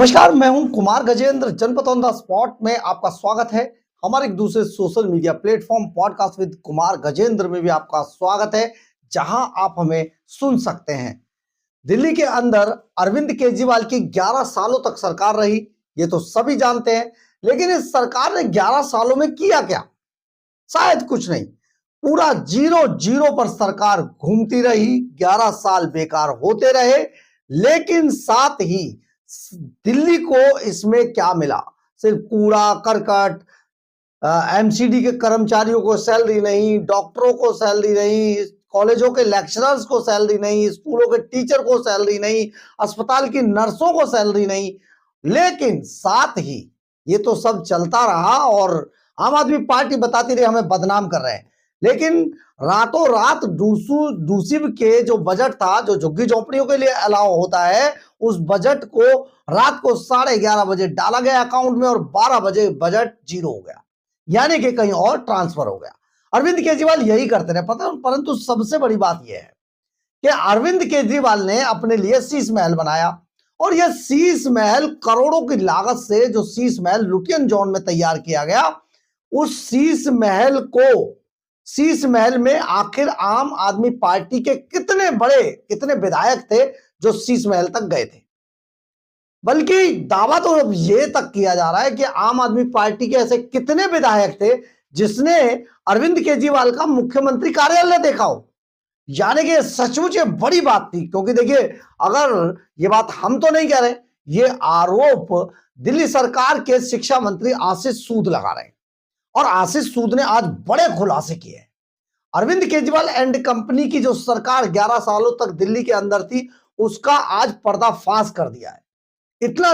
नमस्कार, मैं हूं कुमार गजेंद्र। जनपद ऑन द स्पॉट में आपका स्वागत है। हमारे एक दूसरे social media platform podcast with Kumar Gajendra में भी आपका स्वागत है, जहां आप हमें सुन सकते हैं। दिल्ली के अंदर अरविंद केजरीवाल की 11 सालों तक सरकार रही, ये तो सभी जानते हैं। लेकिन इस सरकार ने 11 सालों में किया क्या? शायद कुछ नहीं। पूरा जीरो जीरो पर सरकार घूमती रही, 11 साल बेकार होते रहे। लेकिन साथ ही दिल्ली को इसमें क्या मिला? सिर्फ कूड़ा करकट, एमसीडी के कर्मचारियों को सैलरी नहीं, डॉक्टरों को सैलरी नहीं, कॉलेजों के लेक्चरर्स को सैलरी नहीं, स्कूलों के टीचर को सैलरी नहीं, अस्पताल की नर्सों को सैलरी नहीं। लेकिन साथ ही ये तो सब चलता रहा और आम आदमी पार्टी बताती रही हमें बदनाम कर रहे हैं। लेकिन रातों रात दूसरी के जो बजट था, जो झुग्गी झोंपड़ियों के लिए अलाउ होता है, उस बजट को रात को 11:30 बजे डाला गया अकाउंट में और 12 बजे बजट जीरो हो गया, यानी कि कहीं और ट्रांसफर हो गया। अरविंद केजरीवाल यही करते रहे, पता, परंतु सबसे बड़ी बात यह है कि अरविंद केजरीवाल ने अपने लिए शीश महल बनाया और यह शीश महल करोड़ों की लागत से, जो शीश महल लुटियन जोन में तैयार किया गया, उस शीश महल में आखिर आम आदमी पार्टी के कितने विधायक थे जो शीश महल तक गए थे? बल्कि दावा तो अब ये तक किया जा रहा है कि आम आदमी पार्टी के ऐसे कितने विधायक थे जिसने अरविंद केजरीवाल का मुख्यमंत्री कार्यालय देखा हो। यानी कि सचमुच ये बड़ी बात थी, क्योंकि देखिए, अगर ये बात हम तो नहीं कह रहे, ये आरोप दिल्ली सरकार के शिक्षा मंत्री आशीष सूद लगा रहे हैं और आशीष सूद ने आज बड़े खुलासे किए हैं। अरविंद केजरीवाल एंड कंपनी की जो सरकार 11 सालों तक दिल्ली के अंदर थी, उसका आज पर्दाफाश कर दिया है। इतना,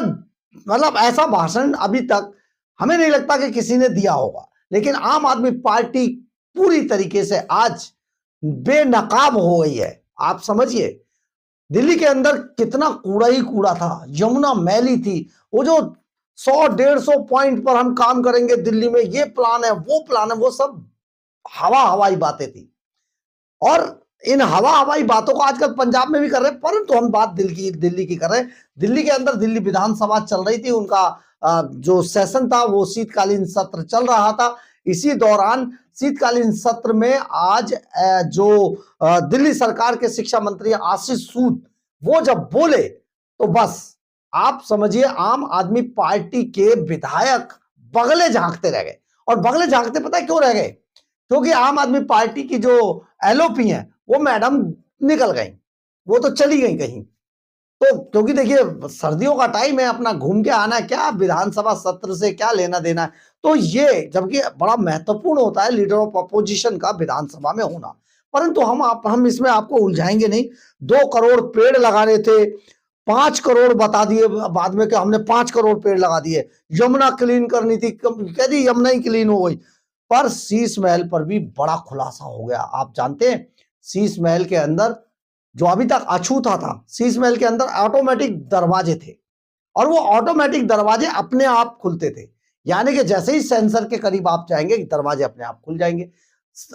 मतलब ऐसा भाषण अभी तक हमें नहीं लगता कि किसी ने दिया होगा। लेकिन आम आदमी पार्टी पूरी तरीके से आज बेनकाब हो गई है। आप समझिए, दिल्ली के अंदर कितना कूड़ा ही कूड़ा था, यमुना मैली थी। वो जो 100-150 पॉइंट पर हम काम करेंगे दिल्ली में, ये प्लान है, वो सब हवाई बातें थी। और इन हवाई बातों को आजकल पंजाब में भी कर रहे हैं, परंतु हम बात दिल्ली की कर रहे हैं। दिल्ली के अंदर दिल्ली विधानसभा चल रही थी, उनका जो सेशन था वो शीतकालीन सत्र चल रहा था। इसी दौरान शीतकालीन सत्र में आज जो दिल्ली सरकार के शिक्षा मंत्री आशीष सूद, वो जब बोले तो बस आप समझिए आम आदमी पार्टी के विधायक बगले झांकते रह गए। और बगले झांकते पता है क्यों रह गए? क्योंकि आम आदमी पार्टी की जो एलओपी है वो मैडम निकल गई, वो तो चली गई कहीं। तो क्योंकि देखिए, सर्दियों का टाइम है, अपना घूम के आना है, क्या विधानसभा सत्र से क्या लेना देना है। तो ये जबकि बड़ा महत्वपूर्ण होता है लीडर ऑफ अपोजिशन का विधानसभा में होना, परंतु हम इसमें आपको उलझाएंगे नहीं। 2 करोड़ पेड़ लगाने थे, 5 करोड़ बता दिए बाद में कि हमने 5 करोड़ पेड़ लगा दिए। यमुना क्लीन करनी थी, कह दी यमुना ही क्लीन हो गई। पर शीश महल पर भी बड़ा खुलासा हो गया। आप जानते हैं, शीश महल के अंदर जो अभी तक अछूता था, शीश महल के अंदर ऑटोमेटिक दरवाजे थे और वो ऑटोमेटिक दरवाजे अपने आप खुलते थे। यानी कि जैसे ही सेंसर के करीब आप जाएंगे, दरवाजे अपने आप खुल जाएंगे।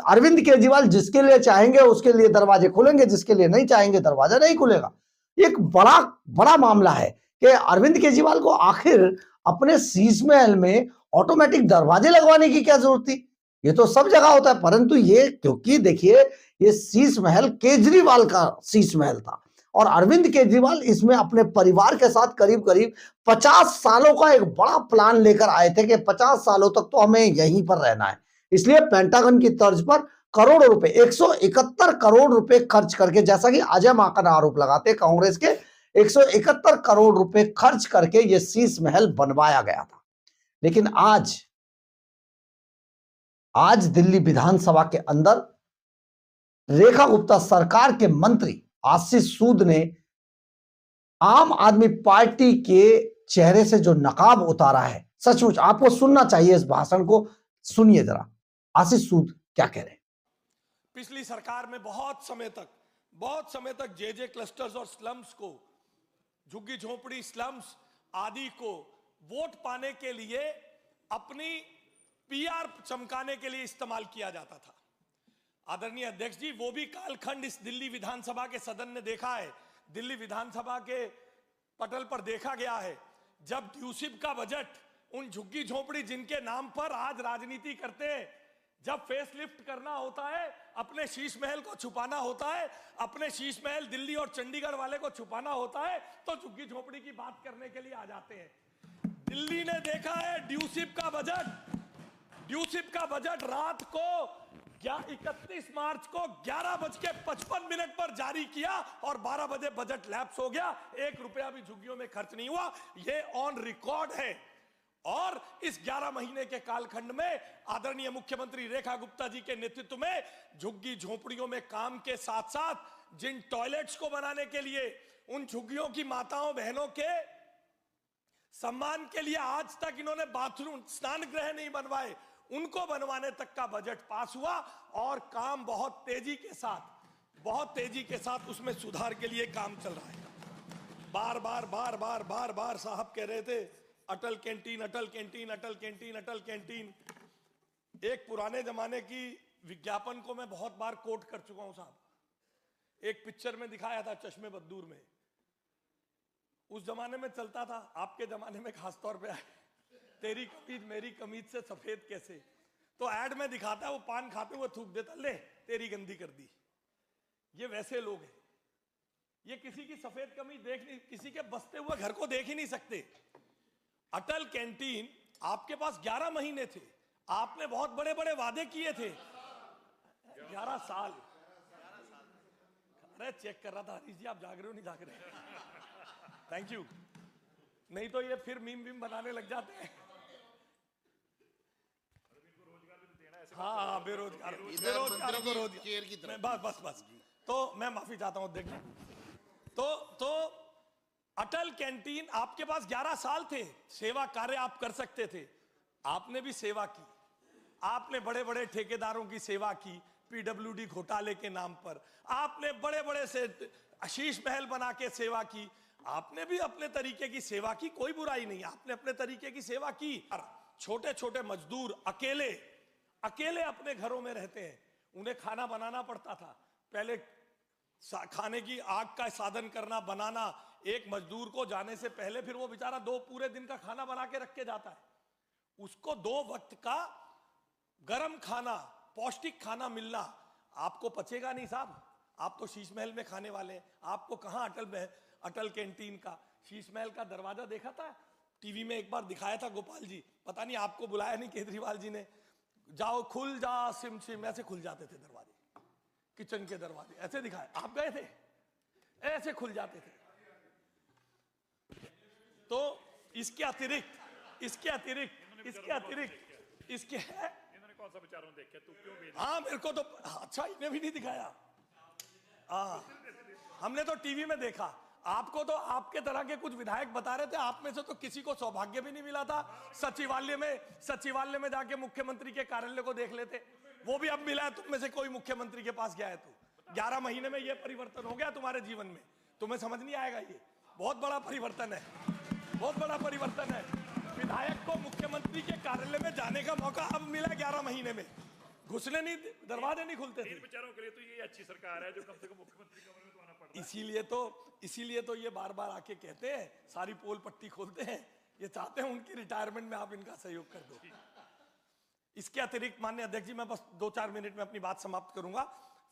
अरविंद केजरीवाल जिसके लिए चाहेंगे उसके लिए दरवाजे खुलेंगे, जिसके लिए नहीं चाहेंगे दरवाजा नहीं खुलेगा। एक बड़ा बड़ा मामला है कि अरविंद केजरीवाल को आखिर अपने शीश महल में ऑटोमेटिक दरवाजे लगवाने की क्या जरूरत थी? ये तो सब जगह होता है। परंतु ये, क्योंकि देखिए, ये शीश महल केजरीवाल का शीश महल था और अरविंद केजरीवाल इसमें अपने परिवार के साथ करीब करीब 50 सालों का एक बड़ा प्लान लेकर आए थे कि 50 सालों तक तो हमें यहीं पर रहना है। इसलिए पेंटागन की तर्ज पर करोड़ों रुपए, 171 करोड़ रुपए खर्च करके, जैसा कि अजय माकन आरोप लगाते कांग्रेस के, 171 करोड़ रुपए खर्च करके यह शीश महल बनवाया गया था। लेकिन आज दिल्ली विधानसभा के अंदर रेखा गुप्ता सरकार के मंत्री आशीष सूद ने आम आदमी पार्टी के चेहरे से जो नकाब उतारा है, सचमुच आपको सुनना चाहिए इस भाषण को। सुनिए जरा, आशीष सूद क्या कह रहे हैं। पिछली सरकार में बहुत समय तक जे क्लस्टर्स और स्लम्स को, झुग्गी झोपड़ी स्लम्स आदि को वोट पाने के लिए, अपनी पीआर चमकाने के लिए इस्तेमाल किया जाता था। आदरणीय अध्यक्ष जी, वो भी कालखंड इस दिल्ली विधानसभा के सदन ने देखा है, दिल्ली विधानसभा के पटल पर देखा गया है जब ड्यूसिप का बजट उन झुग्गी झोपड़ी जिनके नाम पर आज राजनीति करते हैं, जब फेसलिफ्ट करना होता है, अपने शीश महल को छुपाना होता है, अपने शीश महल दिल्ली और चंडीगढ़ वाले को छुपाना होता है, तो झुग्गी झोपड़ी की बात करने के लिए आ जाते हैं। दिल्ली ने देखा है ड्यूसिप का बजट रात को 31 मार्च को 11:55 पर जारी किया और 12 बजे बजट लैप्स हो गया। 1 रुपया भी झुग्गियों में खर्च नहीं हुआ, ये ऑन रिकॉर्ड है। और इस 11 महीने के कालखंड में आदरणीय मुख्यमंत्री रेखा गुप्ता जी के नेतृत्व में झुग्गी झोपड़ियों में काम के साथ साथ जिन टॉयलेट्स को बनाने के लिए उन झुग्गियों की माताओं बहनों के सम्मान के लिए आज तक इन्होंने बाथरूम स्नान गृह नहीं बनवाए, उनको बनवाने तक का बजट पास हुआ और काम बहुत तेजी के साथ उसमें सुधार के लिए काम चल रहा है। बार बार साहब कह रहे थे अटल कैंटीन, अटल कैंटीन, अटल कैंटीन, अटल कैंटीन। एक पुराने जमाने की विज्ञापन को मैं बहुत बार कोट कर चुका हूं साहब। एक पिक्चर में दिखाया था चश्मे बद्दूर में, उस जमाने में चलता था, आपके जमाने में खासतौर पे तेरी कमीज मेरी कमीज से सफेद कैसे, तो ऐड में दिखाता है वो पान खाते हुए थूक देता, ले तेरी गंदी कर दी। ये वैसे लोग हैं, ये किसी की सफेद कमीज देख नहीं, किसी के बसते हुए घर को देख ही नहीं सकते। अटल कैंटीन आपके पास 11 महीने थे, आपने बहुत बड़े बड़े वादे किए थे। 11 साल। अरे चेक कर रहा था हरीश जी, आप जाग रहे हो नहीं जाग रहे? Thank you. नहीं तो ये फिर मीम बनाने लग जाते हैं। हाँ, बेरोजगार को रोजगार, बस तो मैं माफी चाहता हूं। देखना तो अटल कैंटीन आपके पास 11 साल थे, सेवा कार्य आप कर सकते थे, आपने भी सेवा की। आपने बड़े बड़े ठेकेदारों की सेवा की, पीडब्ल्यूडी घोटाले के नाम पर आपने बड़े बड़े से शीश महल बना के सेवा की। आपने भी अपने तरीके की सेवा की, कोई बुराई नहीं, आपने अपने तरीके की सेवा की। छोटे छोटे मजदूर अकेले अपने घरों में रहते हैं, उन्हें खाना बनाना पड़ता था। पहले खाने की आग का साधन करना, बनाना, एक मजदूर को जाने से पहले फिर वो बेचारा 2 पूरे दिन का खाना बना के रख के जाता है। उसको 2 वक्त का गरम खाना, पौष्टिक खाना मिलना आपको पचेगा नहीं साहब। आप तो शीश महल में खाने वाले हैं, आपको कहां अटल कैंटीन का शीश महल का दरवाजा देखा था? टीवी में एक बार दिखाया था गोपाल जी, पता नहीं आपको बुलाया नहीं केजरीवाल जी ने। जाओ खुल जा सिम सिम, ऐसे खुल जाते थे दरवाजे, किचन के दरवाजे ऐसे दिखाए। आप गए थे? ऐसे खुल जाते थे। तो इसके अतिरिक्त इन्होंने कौन सा विचारों देखे, तू क्यों भेजा? हाँ मेरे को तो अच्छा, इन्हें भी नहीं दिखाया। हमने तो टीवी में देखा। आपको तो आपके तरह के कुछ विधायक बता रहे थे, आप में से तो किसी को सौभाग्य भी नहीं मिला था सचिवालय में जाके मुख्यमंत्री के कार्यालय को देख लेते। वो भी अब मिला है। तुम में से कोई मुख्यमंत्री के पास गया है तो 11 महीने में ये परिवर्तन हो गया तुम्हारे जीवन में, तुम्हें समझ नहीं आएगा। ये बहुत बड़ा परिवर्तन है, बहुत बड़ा परिवर्तन है। विधायक को मुख्यमंत्री के कार्यालय में जाने का मौका अब मिला 11 महीने में, घुसने नहीं, दरवाजे नहीं खुलते थे। विचारों के लिए तो ये अच्छी सरकार है जो कम से कम मुख्यमंत्री कमरे में तो आना पड़ता है। इसीलिए तो ये बार बार आके कहते हैं, सारी पोल पट्टी खोलते हैं, ये चाहते हैं उनकी रिटायरमेंट में आप इनका सहयोग कर दो। इसके अतिरिक्त माननीय अध्यक्ष जी, मैं बस 2-4 मिनट में अपनी बात समाप्त करूंगा।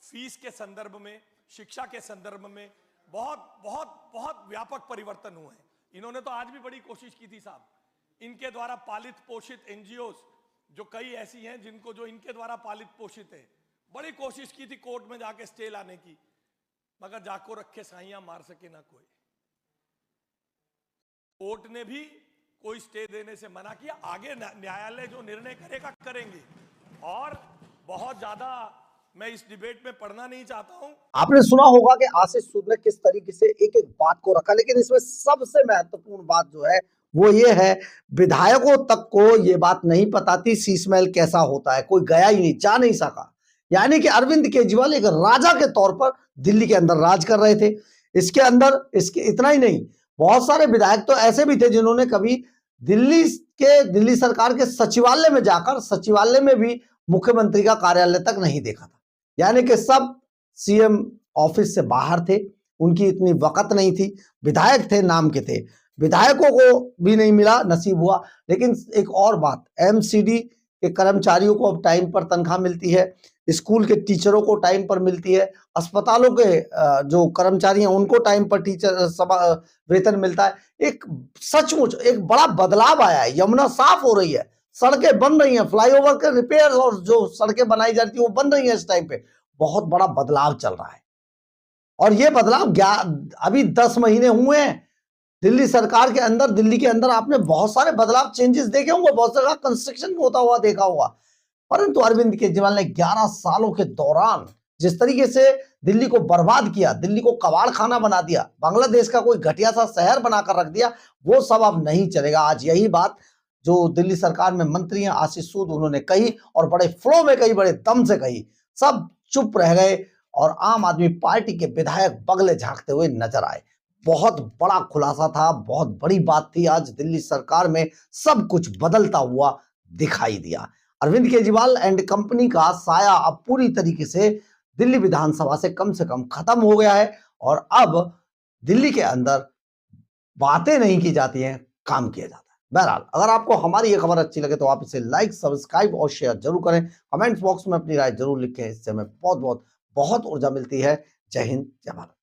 फीस के संदर्भ में, शिक्षा के संदर्भ में बहुत व्यापक परिवर्तन हुए हैं। इन्होंने तो आज भी बड़ी कोशिश की थी साहब, इनके द्वारा पालित पोषित एनजीओस जो कई ऐसी हैं जिनको जो इनके द्वारा पालित पोषित है, बड़ी कोशिश की थी कोर्ट में जाके स्टे लाने की, मगर जाको रखे साइयां मार सके ना कोई। कोर्ट ने भी कोई स्टे देने से मना किया। आगे न्यायालय जो निर्णय करेगा करेंगे। और बहुत ज्यादा मैं इस डिबेट में पढ़ना नहीं चाहता हूं। आपने सुना होगा कि आशीष सूद ने किस तरीके से एक एक बात को रखा, लेकिन इसमें सबसे महत्वपूर्ण बात जो है वो ये है, विधायकों तक को ये बात नहीं पता थी शीश महल कैसा होता है, कोई गया ही नहीं, जा नहीं सका। यानी कि अरविंद केजरीवाल एक राजा के तौर पर दिल्ली के अंदर राज कर रहे थे। इसके इतना ही नहीं, बहुत सारे विधायक तो ऐसे भी थे जिन्होंने कभी दिल्ली सरकार के सचिवालय में जाकर सचिवालय में भी मुख्यमंत्री का कार्यालय तक नहीं देखा था। यानी कि सब सीएम ऑफिस से बाहर थे, उनकी इतनी वक़्त नहीं थी, विधायक थे, नाम के थे। विधायकों को भी नहीं मिला, नसीब हुआ। लेकिन एक और बात, एमसीडी के कर्मचारियों को अब टाइम पर तनख्वाह मिलती है, स्कूल के टीचरों को टाइम पर मिलती है, अस्पतालों के जो कर्मचारी हैं उनको टाइम पर वेतन मिलता है। एक सचमुच एक बड़ा बदलाव आया है। यमुना साफ हो रही है, सड़कें बन रही हैं, फ्लाईओवर के रिपेयर और जो सड़कें बनाई जाती है वो बन रही हैं। इस टाइम पे बहुत बड़ा बदलाव चल रहा है। और ये बदलाव अभी 10 महीने हुए हैं दिल्ली सरकार के अंदर। दिल्ली के अंदर आपने बहुत सारे बदलाव, चेंजेस देखे होंगे, बहुत सारा कंस्ट्रक्शन होता हुआ देखा होगा। परंतु अरविंद केजरीवाल ने 11 सालों के दौरान जिस तरीके से दिल्ली को बर्बाद किया, दिल्ली को कबाड़ खाना बना दिया, बांग्लादेश का कोई घटिया सा शहर बनाकर रख दिया, वो सब अब नहीं चलेगा। आज यही बात जो दिल्ली सरकार में मंत्री हैं आशीष सूद, उन्होंने कही और बड़े फ्लो में कही, बड़े दम से कही। सब चुप रह गए और आम आदमी पार्टी के विधायक बगले झांकते हुए नजर आए। बहुत बड़ा खुलासा था, बहुत बड़ी बात थी। आज दिल्ली सरकार में सब कुछ बदलता हुआ दिखाई दिया। अरविंद केजरीवाल एंड कंपनी का साया अब पूरी तरीके से दिल्ली विधानसभा से कम खत्म हो गया है और अब दिल्ली के अंदर बातें नहीं की जाती हैं, काम किया जाता है। बहरहाल, अगर आपको हमारी ये खबर अच्छी लगे तो आप इसे लाइक, सब्सक्राइब और शेयर जरूर करें। कमेंट्स बॉक्स में अपनी राय जरूर लिखें, इससे हमें बहुत ऊर्जा मिलती है। जय हिंद, जय भारत।